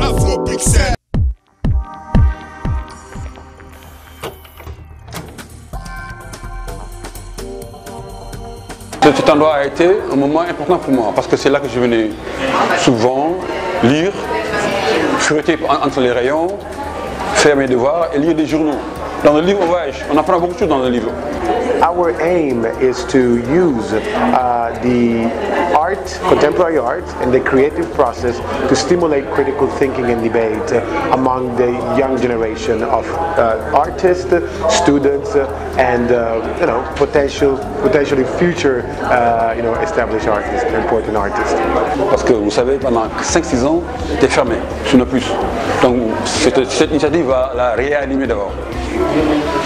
Afropixel. Cet endroit a été un moment important pour moi parce que c'est là que je venais souvent lire, fureter entre les rayons, faire mes devoirs et lire des journaux. Dans le livre, on voyage, on apprend beaucoup de choses dans le livre. Our aim is to use the art, contemporary art, and the creative process to stimulate critical thinking and debate among the young generation of artists, students, and potentially future established artists, important artists. Parce que vous savez, pendant 5-6 ans, c'était fermé, sinon plus. Donc cette initiative va la réanimer d'abord.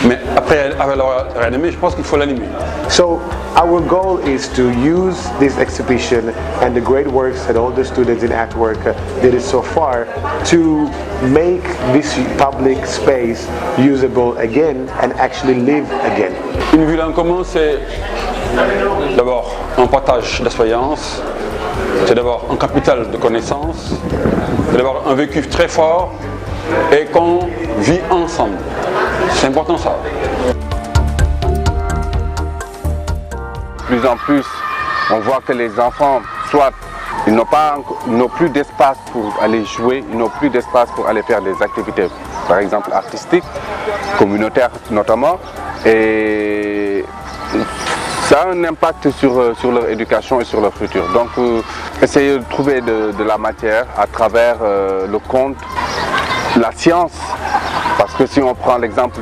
Mais après l'avoir réanimé, je pense qu'il faut l'animer. So our goal is to use this exhibition and the great works that all the students in Antwerp did so far to make this public space usable again and actually live again. Une ville en commun, c'est d'abord un partage d'expérience, c'est d'abord un capital de connaissances, c'est d'abord un vécu très fort et qu'on vit ensemble. C'est important ça. De plus en plus, on voit que les enfants, soit ils n'ont plus d'espace pour aller jouer, ils n'ont plus d'espace pour aller faire des activités, par exemple artistiques, communautaires notamment, et ça a un impact sur leur éducation et sur leur futur. Donc, essayer de trouver de la matière à travers le conte, la science. Parce que si on prend l'exemple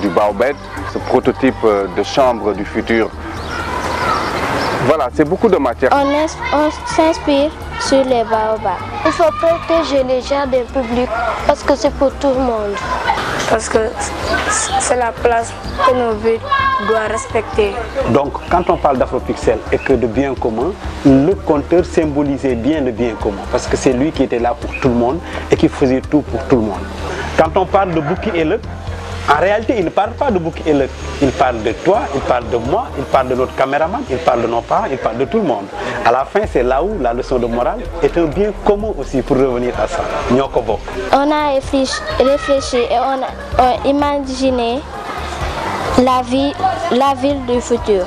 du baobab, ce prototype de chambre du futur, voilà, c'est beaucoup de matière. On s'inspire sur les baobabs. Il faut protéger les jardins publics parce que c'est pour tout le monde. Parce que c'est la place que nos villes doivent respecter. Donc quand on parle d'Afropixel et que de bien commun, le conteur symbolisait bien le bien commun parce que c'est lui qui était là pour tout le monde et qui faisait tout pour tout le monde. Quand on parle de Bouki Elek, en réalité, il ne parle pas de Bouki Elek. Il parle de toi, il parle de moi, il parle de notre caméraman, il parle de nos parents, il parle de tout le monde. À la fin, c'est là où la leçon de morale est un bien commun aussi pour revenir à ça. Nyokobo. On a réfléchi et on a imaginé la ville du futur.